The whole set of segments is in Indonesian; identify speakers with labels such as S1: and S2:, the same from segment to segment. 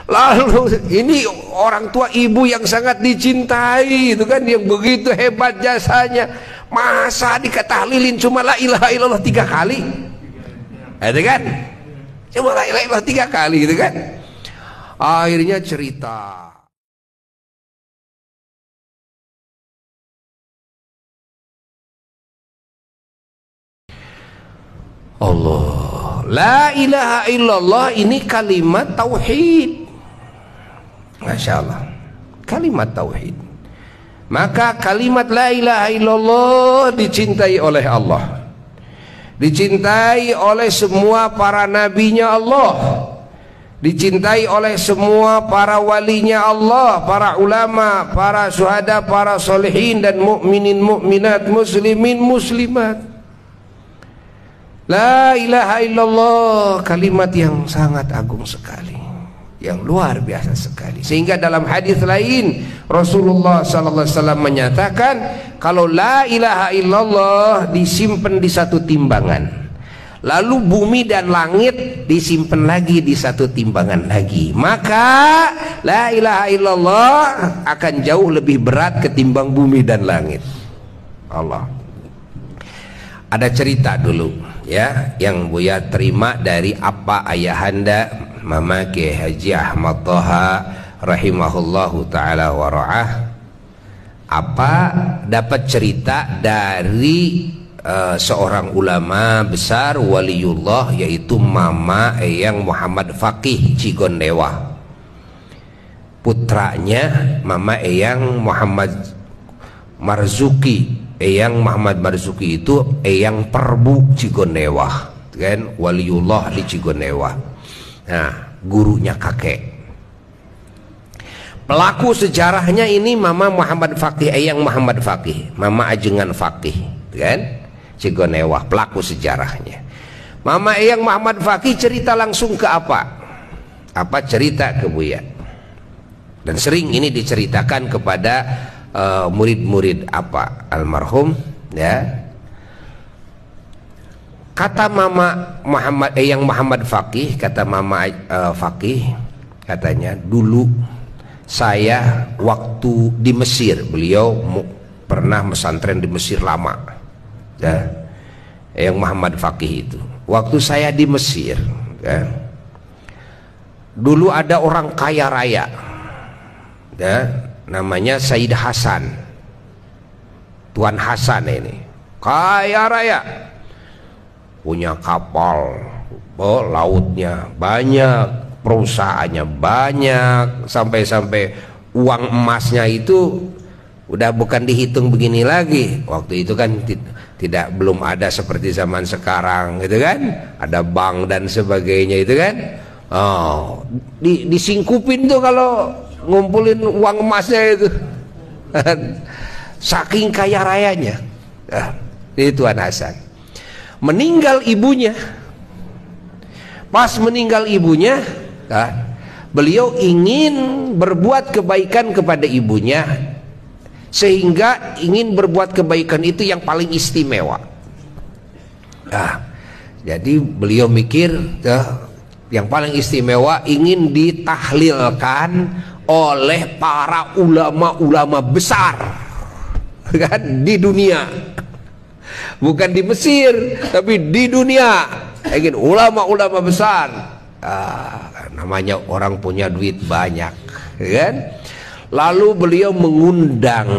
S1: Lalu ini orang tua ibu yang sangat dicintai itu kan, yang begitu hebat jasanya, masa dikatahlilin cuma la ilaha illallah 3 kali, itu kan, cuma la ilaha illallah 3 kali gitu kan. Akhirnya cerita, Allah, la ilaha illallah ini kalimat tauhid. Masya Allah, kalimat tauhid. Maka kalimat la ilaha illallah dicintai oleh Allah, dicintai oleh semua para nabinya Allah, dicintai oleh semua para walinya Allah, para ulama, para syuhada, para solehin, dan mukminin mukminat, muslimin muslimat. La ilaha illallah, kalimat yang sangat agung sekali, yang luar biasa sekali. Sehingga dalam hadis lain Rasulullah sallallahu alaihi wasallam menyatakan, kalau la ilaha illallah disimpan di satu timbangan, lalu bumi dan langit disimpan lagi di satu timbangan lagi, maka la ilaha illallah akan jauh lebih berat ketimbang bumi dan langit. Allah. Ada cerita dulu ya, yang Buya terima dari apa ayahanda Mama Kiai Haji Ahmad Thaha rahimahullahu taala wa ra'ah. Apa dapat cerita dari seorang ulama besar waliullah, yaitu Mama Eyang Muhammad Faqih Cigondewa. Putranya Mama Eyang Muhammad Marzuki. Eyang Muhammad Marzuki itu Eyang Perbu Cigondewa, kan, waliullah di Cigondewa. Nah, gurunya kakek. Pelaku sejarahnya ini Mama Muhammad Faqih, Eyang Muhammad Faqih, Mama Ajengan Faqih, kan, Cigondewa, pelaku sejarahnya. Mama Eyang Muhammad Faqih cerita langsung ke apa? Apa cerita ke Buya. Dan sering ini diceritakan kepada murid-murid apa almarhum ya. Kata Mama Muhammad Eyang Muhammad Faqih, kata Mama Faqih, katanya dulu saya waktu di Mesir, beliau pernah pesantren di Mesir lama ya, Eyang Muhammad Faqih itu. Waktu saya di Mesir ya, dulu ada orang kaya raya ya, namanya Said Hasan, Tuan Hasan ini kaya raya, punya kapal, lautnya banyak, perusahaannya banyak, sampai-sampai uang emasnya itu udah bukan dihitung begini lagi. Waktu itu kan belum ada seperti zaman sekarang gitu kan, ada bank dan sebagainya itu kan. Oh, disingkupin tuh kalau ngumpulin uang emasnya itu. Saking kaya rayanya ini Tuan Hasan. Meninggal ibunya. Pas meninggal ibunya, beliau ingin berbuat kebaikan kepada ibunya, sehingga ingin berbuat kebaikan itu yang paling istimewa. Jadi beliau mikir yang paling istimewa ingin ditahlilkan oleh para ulama-ulama besar kan di dunia, bukan di Mesir tapi di dunia. Ingin ulama-ulama besar, namanya orang punya duit banyak kan. Lalu beliau mengundang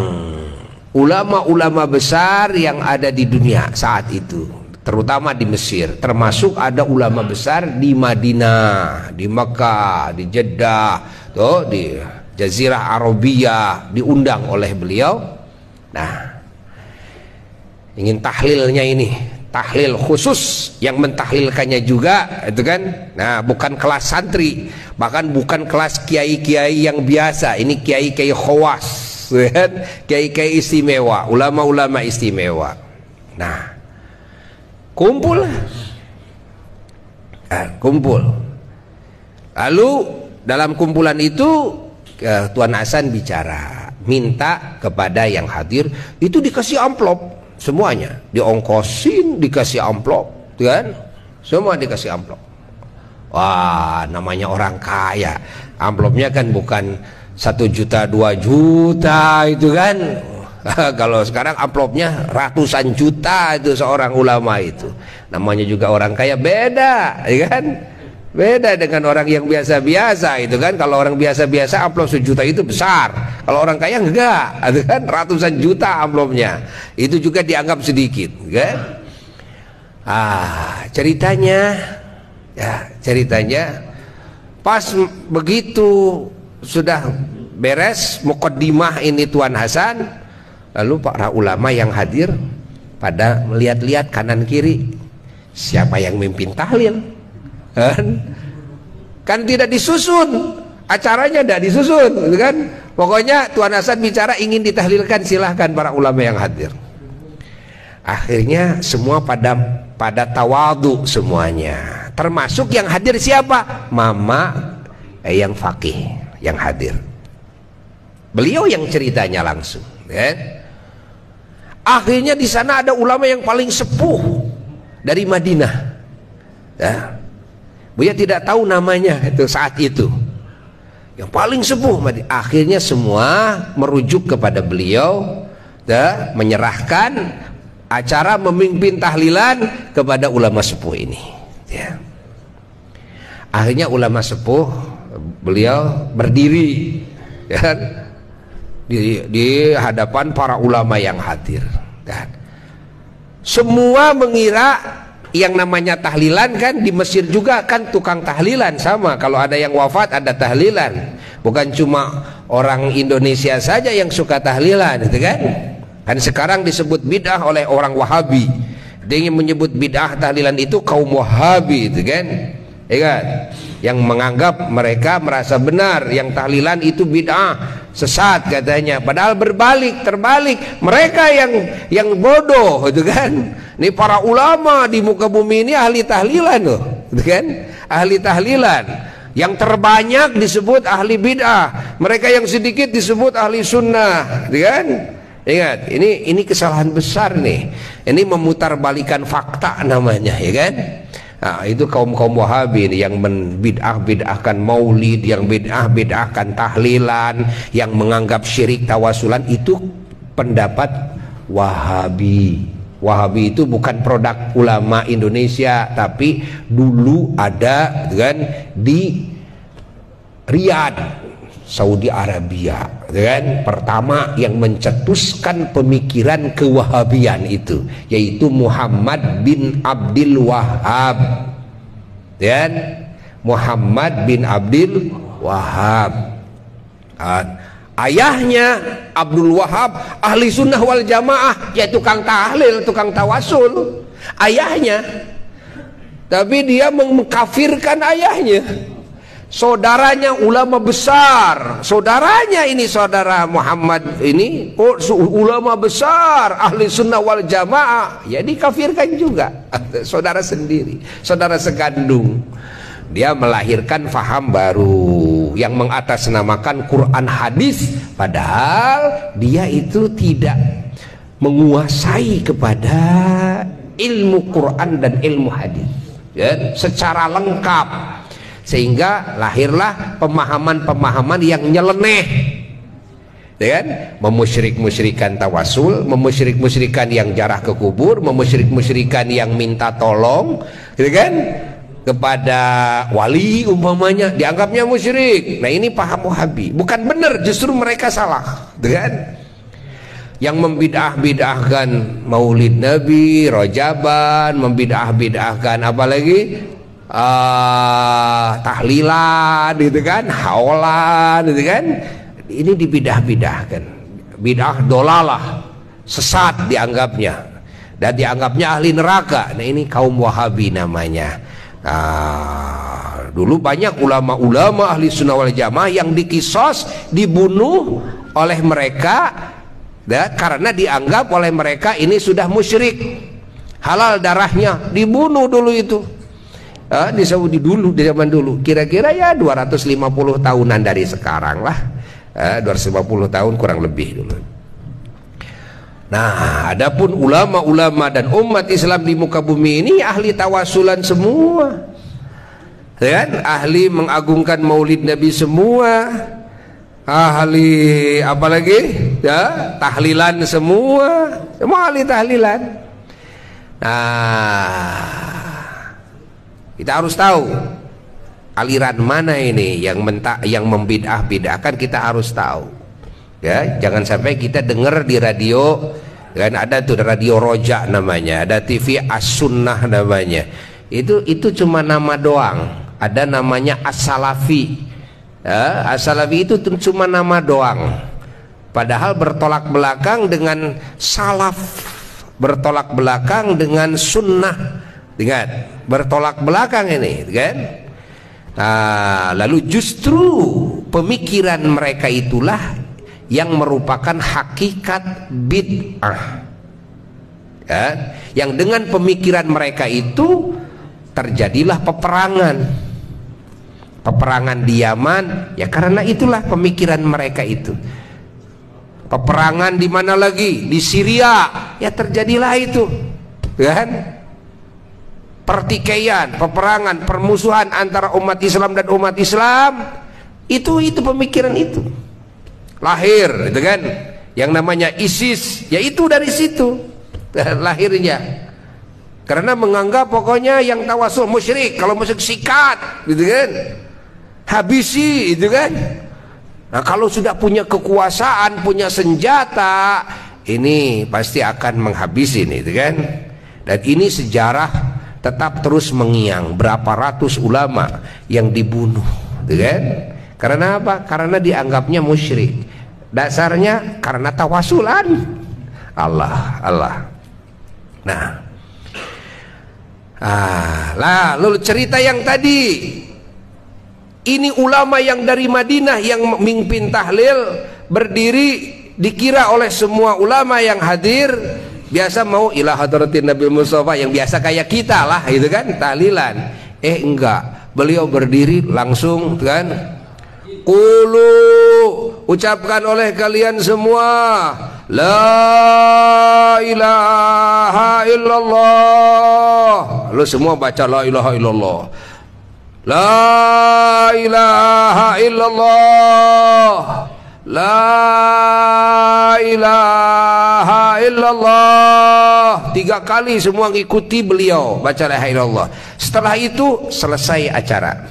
S1: ulama-ulama besar yang ada di dunia saat itu, terutama di Mesir, termasuk ada ulama besar di Madinah, di Mekah, di Jeddah, tuh di Jazirah Arabia, diundang oleh beliau. Nah, ingin tahlilnya ini, tahlil khusus yang mentahlilkannya juga, itu kan. Nah, bukan kelas santri, bahkan bukan kelas kiai-kiai yang biasa. Ini kiai-kiai khawas, kan? Kiai-kiai istimewa, ulama-ulama istimewa. Nah, kumpul. Kumpul. Lalu dalam kumpulan itu Tuan Hasan bicara, minta kepada yang hadir itu dikasih amplop semuanya, diongkosin, dikasih amplop, kan? Semua dikasih amplop. Wah, namanya orang kaya. Amplopnya kan bukan 1 juta 2 juta itu kan. Kalau sekarang amplopnya ratusan juta itu seorang ulama itu. Namanya juga orang kaya, beda, ya kan? Beda dengan orang yang biasa-biasa itu kan. Kalau orang biasa-biasa amplop 1 juta itu besar. Kalau orang kaya enggak, itu kan ratusan juta amplopnya. Itu juga dianggap sedikit, kan? Ceritanya pas begitu sudah beres muqaddimah ini Tuan Hasan, lalu para ulama yang hadir pada melihat-lihat kanan kiri, siapa yang mimpin tahlil, kan tidak disusun acaranya, tidak disusun, kan? Pokoknya Tuan Hasan bicara ingin ditahlilkan, silahkan para ulama yang hadir. Akhirnya semua pada tawadu semuanya, termasuk yang hadir siapa? Mama yang faqih yang hadir. Beliau yang ceritanya langsung, kan? Akhirnya di sana ada ulama yang paling sepuh dari Madinah. Ya. Buya tidak tahu namanya itu saat itu. Yang paling sepuh. Akhirnya semua merujuk kepada beliau, ya, menyerahkan acara memimpin tahlilan kepada ulama sepuh ini. Ya. Akhirnya ulama sepuh beliau berdiri, ya, di hadapan para ulama yang hadir. Dan semua mengira yang namanya tahlilan kan di Mesir juga kan tukang tahlilan sama. Kalau ada yang wafat ada tahlilan. Bukan cuma orang Indonesia saja yang suka tahlilan, gitu kan? Kan sekarang disebut bid'ah oleh orang Wahabi. Dia ingin menyebut bid'ah tahlilan itu kaum Wahabi, gitu kan? Ya kan? Yang menganggap mereka merasa benar yang tahlilan itu bid'ah, sesat katanya. Padahal terbalik, mereka yang bodoh, gitu kan? Ini para ulama di muka bumi ini ahli tahlilan loh, gitu kan? Ahli tahlilan. Yang terbanyak disebut ahli bid'ah, mereka yang sedikit disebut ahli sunnah, gitu kan? Ingat, ini kesalahan besar nih. Ini memutarbalikan fakta namanya, ya kan? Nah, itu kaum Wahabi yang membid'ah-bid'ahkan maulid, yang bid'ah-bid'ahkan tahlilan, yang menganggap syirik tawasulan, itu pendapat Wahabi. Wahabi itu bukan produk ulama Indonesia, tapi dulu ada kan di Riyadh, Saudi Arabia, kan? Pertama yang mencetuskan pemikiran kewahabian itu yaitu Muhammad bin Abdul Wahhab, dan Muhammad bin Abdul Wahhab. Ayahnya Abdul Wahhab ahli sunnah wal jamaah, yaitu tukang tahlil, tukang tawasul ayahnya, tapi dia mengkafirkan ayahnya. Saudaranya ulama besar, saudaranya ini saudara Muhammad ini ulama besar ahli sunnah wal jamaah, ya dikafirkan juga. Saudara sendiri, saudara sekandung. Dia melahirkan faham baru yang mengatasnamakan Quran hadis, padahal dia itu tidak menguasai kepada ilmu Quran dan ilmu hadis, ya, secara lengkap. Sehingga lahirlah pemahaman-pemahaman yang nyeleneh, ya kan? Memusyrik-musyrikan tawasul, memusyrik-musyrikan yang jarah ke kubur, memusyrik-musyrikan yang minta tolong, ya kan? Kepada wali umpamanya, dianggapnya musyrik. Nah, ini paham Wahabi, bukan benar, justru mereka salah, ya kan? Yang membid'ah-bid'ahkan maulid Nabi, Rajaban, membid'ah-bid'ahkan apa lagi? Tahlilan, gitu kan, haulan, gitu kan, ini dibidah-bidahkan, bidah dolalah, sesat dianggapnya, dan dianggapnya ahli neraka. Nah, ini kaum Wahabi namanya. Dulu banyak ulama-ulama ahli sunnah wal jamaah yang dikisos, dibunuh oleh mereka, karena dianggap oleh mereka ini sudah musyrik, halal darahnya, dibunuh dulu itu. Di Saudi dulu, di zaman dulu, kira-kira ya 250 tahunan dari sekarang lah, 250 tahun kurang lebih dulu. Nah, adapun ulama-ulama dan umat Islam di muka bumi ini ahli tawasulan semua, kan? Ahli mengagungkan maulid Nabi semua, ahli apalagi ya, tahlilan semua ahli tahlilan. Nah, kita harus tahu aliran mana ini yang membidah-bidahkan, kita harus tahu ya. Jangan sampai kita dengar di radio kan, ada tuh radio Roja namanya, ada TV As-Sunnah namanya, itu cuma nama doang. Ada namanya As-Salafi ya, As-Salafi itu cuma nama doang, padahal bertolak belakang dengan salaf, bertolak belakang dengan sunnah, dengan bertolak belakang ini kan. Nah, lalu justru pemikiran mereka itulah yang merupakan hakikat bid'ah ya, yang dengan pemikiran mereka itu terjadilah peperangan di Yaman ya, karena itulah pemikiran mereka itu. Peperangan di mana lagi? Di Syria ya, terjadilah itu kan, pertikaian, peperangan, permusuhan antara umat Islam dan umat Islam. Itu pemikiran itu lahir, itu kan, yang namanya ISIS ya, itu dari situ lahirnya, karena menganggap pokoknya yang tawasul musyrik, kalau musyrik sikat gitu kan, habisi itu kan. Nah, kalau sudah punya kekuasaan, punya senjata, ini pasti akan menghabisi nih, itu kan. Dan ini sejarah tetap terus mengiang, berapa ratus ulama yang dibunuh, gitu kan? Karena apa? Karena dianggapnya musyrik. Dasarnya karena tawasulan Allah. Nah, lalu cerita yang tadi, ini ulama yang dari Madinah yang memimpin tahlil, berdiri, dikira oleh semua ulama yang hadir biasa mau ila hadratin Nabi Mustafa, yang biasa kayak kita lah gitu kan, tahlilan. Enggak, beliau berdiri langsung kan, qulu, ucapkan oleh kalian semua, la ilaha illallah. Lalu semua baca la ilaha illallah, la ilaha illallah, la ilaha illallah. 3 kali semua ngikuti beliau baca la ilaha illallah. Setelah itu selesai acara.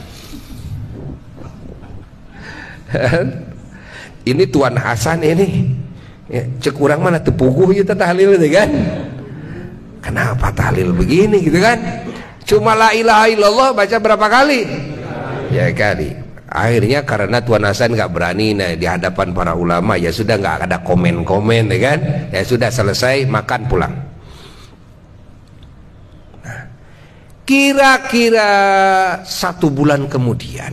S1: Ini Tuan Hasan ini ya, cek urang mana tepuguh itu tahlil itu kan. Kenapa tahlil begini gitu kan? Cuma la ilaha illallah baca berapa kali? Ya kali. Akhirnya karena Tuan Hasan nggak berani di hadapan para ulama, ya sudah nggak ada komen-komen ya kan, ya sudah selesai, makan pulang. Nah, kira-kira 1 bulan kemudian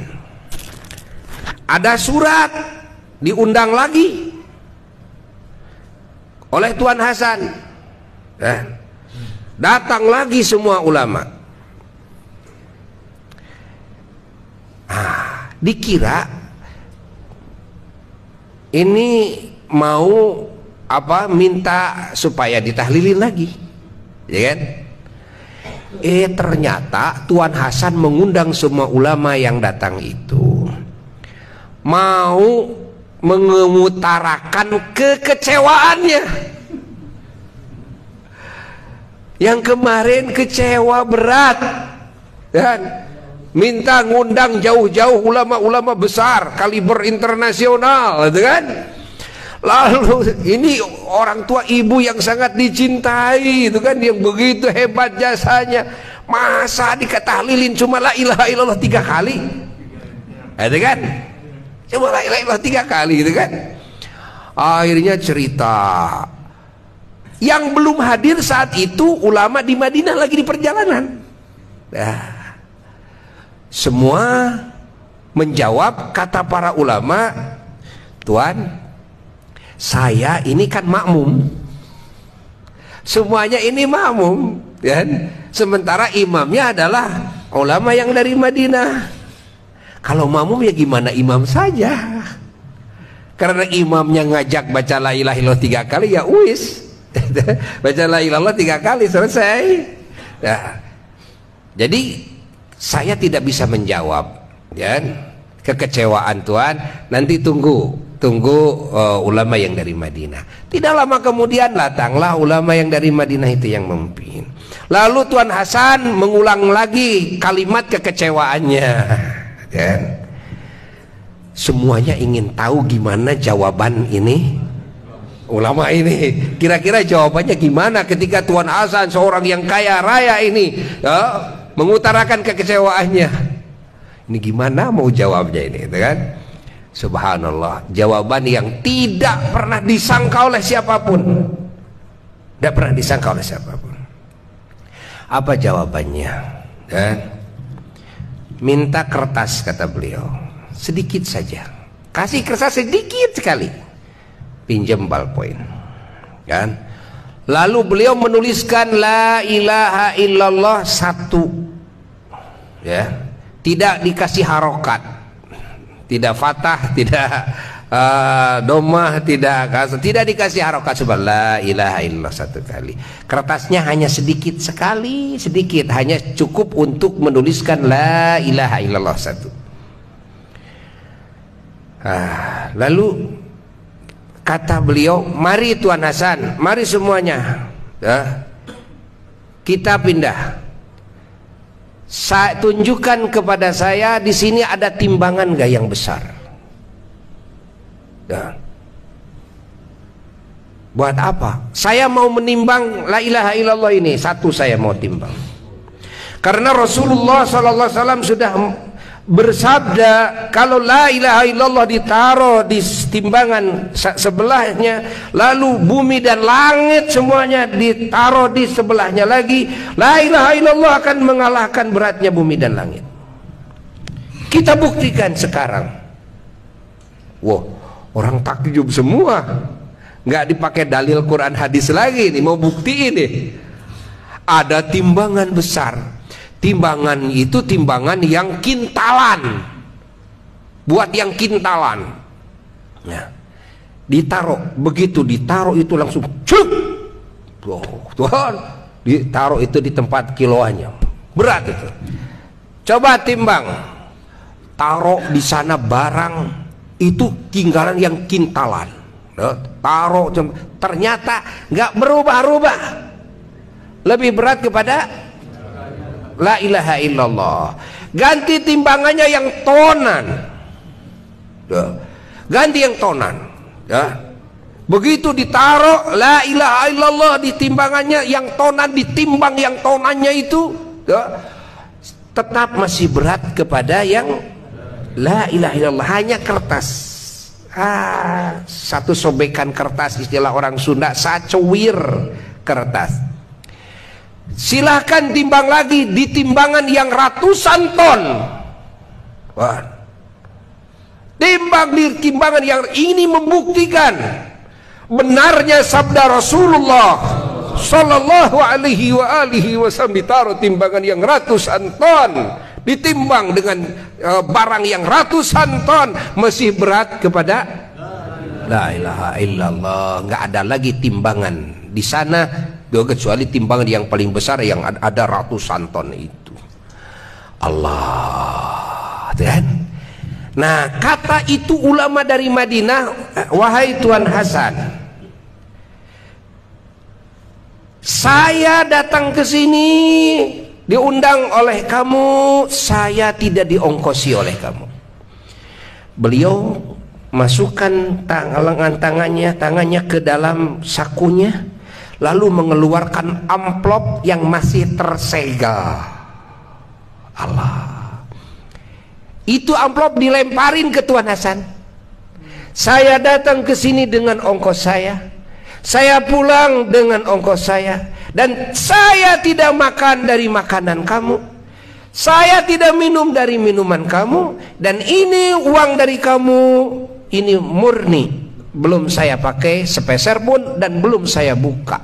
S1: ada surat, diundang lagi oleh Tuan Hasan, datang lagi semua ulama. Dikira ini mau apa, minta supaya ditahlilin lagi, ya kan? Ternyata Tuan Hasan mengundang semua ulama yang datang itu mau mengutarakan kekecewaannya. Yang kemarin kecewa berat dan minta ngundang jauh-jauh ulama-ulama besar kaliber internasional, gitu kan? Lalu ini orang tua ibu yang sangat dicintai, itu kan, yang begitu hebat jasanya, masa dikatahlilin cuma la ilaha illallah 3 kali, itu kan? Cuma la ilaha illallah 3 kali, gitu kan? Akhirnya cerita, yang belum hadir saat itu ulama di Madinah lagi di perjalanan. Semua menjawab, kata para ulama, Tuan, saya ini kan makmum, semuanya ini makmum, kan? Sementara imamnya adalah ulama yang dari Madinah. Kalau makmum ya gimana imam saja, karena imamnya ngajak baca la ilaha illallah 3 kali, ya wis baca la ilaha illallah 3 kali selesai. Nah, jadi saya tidak bisa menjawab, ya. Kekecewaan Tuan, nanti tunggu ulama yang dari Madinah. Tidak lama kemudian datanglah ulama yang dari Madinah itu yang memimpin. Lalu Tuan Hasan mengulang lagi kalimat kekecewaannya, ya. Semuanya ingin tahu gimana jawaban ini ulama ini. Kira-kira jawabannya gimana ketika Tuan Hasan seorang yang kaya raya ini, ya, mengutarakan kekecewaannya. Ini gimana mau jawabnya ini, gitu kan? Subhanallah, jawaban yang tidak pernah disangka oleh siapapun. Tidak pernah disangka oleh siapapun. Apa jawabannya? Dan minta kertas, kata beliau, sedikit saja. Kasih kertas sedikit sekali. Pinjam ballpoint, kan? Lalu beliau menuliskan la ilaha illallah 1, ya. Tidak dikasih harokat, tidak fathah, tidak domah, tidak dikasih harokat. Subhanallah, la ilaha illallah 1 kali. Kertasnya hanya sedikit sekali, sedikit, hanya cukup untuk menuliskan la ilaha illallah 1. Lalu kata beliau, mari Tuan Hasan, mari semuanya, ya, kita pindah. Saya tunjukkan kepada saya di sini ada timbangan gak yang besar, ya. Buat apa? Saya mau menimbang la ilaha illallah ini 1, saya mau timbang. Karena Rasulullah SAW sudah bersabda, kalau la ilaha illallah ditaruh di timbangan sebelahnya, lalu bumi dan langit semuanya ditaruh di sebelahnya lagi, la ilaha illallah akan mengalahkan beratnya bumi dan langit. Kita buktikan sekarang. Wah, orang takjub semua, nggak dipakai dalil Quran hadis lagi nih, mau buktiin nih. Ada timbangan besar. Timbangan itu timbangan yang kintalan, buat yang kintalan, ya. Ditaruh, begitu ditaruh itu langsung cuk, Tuhan, ditaruh itu di tempat kiloannya, berat itu. Coba timbang, taruh di sana barang itu tinggalan yang kintalan, taruh, ternyata nggak berubah-ubah, lebih berat kepada la ilaha illallah. Ganti timbangannya yang tonan, ya. Ganti yang tonan, ya. Begitu ditaruh la ilaha illallah di timbangannya yang tonan, ditimbang yang tonannya itu, ya, tetap masih berat kepada yang la ilaha illallah. Hanya kertas, satu sobekan kertas, istilah orang Sunda, sacuwir kertas. Silahkan timbang lagi di timbangan yang ratusan ton. Wah. Timbang di timbangan yang ini membuktikan benarnya sabda Rasulullah Sallallahu alaihi wasallam. Ditaruh timbangan yang ratusan ton, ditimbang dengan barang yang ratusan ton, masih berat kepada la ilaha illallah. Nggak ada lagi timbangan di sana kecuali timbangan yang paling besar yang ada ratusan ton itu. Allah, kan? Nah, kata itu ulama dari Madinah, wahai Tuan Hasan, saya datang ke sini diundang oleh kamu, saya tidak diongkosi oleh kamu. Beliau masukkan tangannya ke dalam sakunya, lalu mengeluarkan amplop yang masih tersegel. Allah. Itu amplop dilemparin ke Tuan Hasan. Saya datang ke sini dengan ongkos saya pulang dengan ongkos saya, dan saya tidak makan dari makanan kamu, saya tidak minum dari minuman kamu, dan ini uang dari kamu, ini murni, belum saya pakai sepeser pun dan belum saya buka.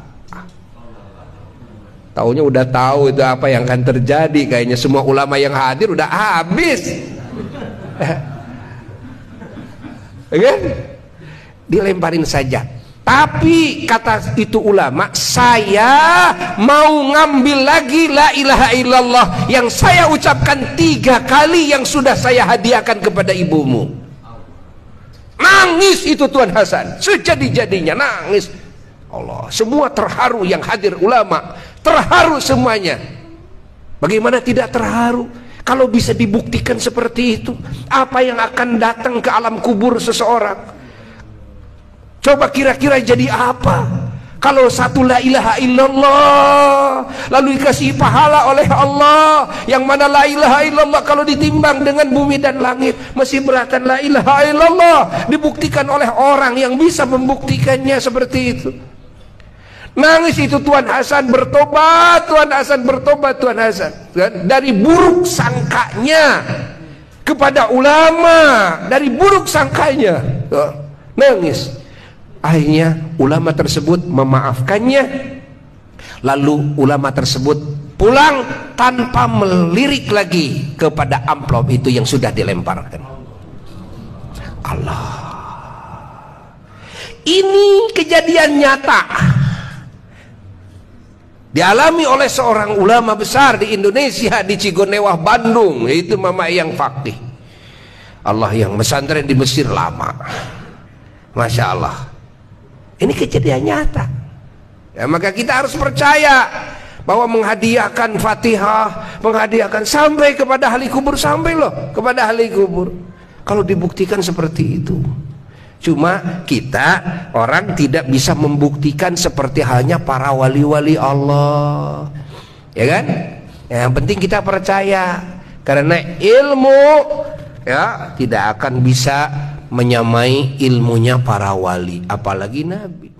S1: Taunya udah tahu itu apa yang akan terjadi. Kayaknya semua ulama yang hadir udah habis. Kan? Dilemparin saja. Tapi kata itu ulama, saya mau ngambil lagi la ilaha illallah yang saya ucapkan 3 kali yang sudah saya hadiahkan kepada ibumu. Nangis itu Tuan Hasan, sejadi-jadinya nangis. Allah, semua terharu yang hadir ulama, terharu semuanya. Bagaimana tidak terharu kalau bisa dibuktikan seperti itu? Apa yang akan datang ke alam kubur seseorang? Coba kira-kira jadi apa kalau satu la ilaha illallah lalu dikasih pahala oleh Allah, yang mana la ilaha illallah kalau ditimbang dengan bumi dan langit masih beratan la ilaha illallah, dibuktikan oleh orang yang bisa membuktikannya seperti itu. Nangis itu Tuan Hasan, bertobat Tuan Hasan, bertobat Tuan Hasan dari buruk sangkanya kepada ulama, dari buruk sangkanya. Nangis. Akhirnya ulama tersebut memaafkannya, lalu ulama tersebut pulang tanpa melirik lagi kepada amplop itu yang sudah dilemparkan. Allah, ini kejadian nyata dialami oleh seorang ulama besar di Indonesia, di Cigonewah, Bandung, yaitu Mama Yang Fakih. Allah, yang pesantren di Mesir lama, Masya Allah. Ini kejadian nyata ya, maka kita harus percaya bahwa menghadiahkan Fatihah, menghadiahkan sampai kepada ahli kubur, sampai loh kepada ahli kubur kalau dibuktikan seperti itu. Cuma kita orang tidak bisa membuktikan seperti halnya para wali-wali Allah, ya kan? Yang penting kita percaya, karena ilmu ya tidak akan bisa menyamai ilmunya para wali, apalagi Nabi.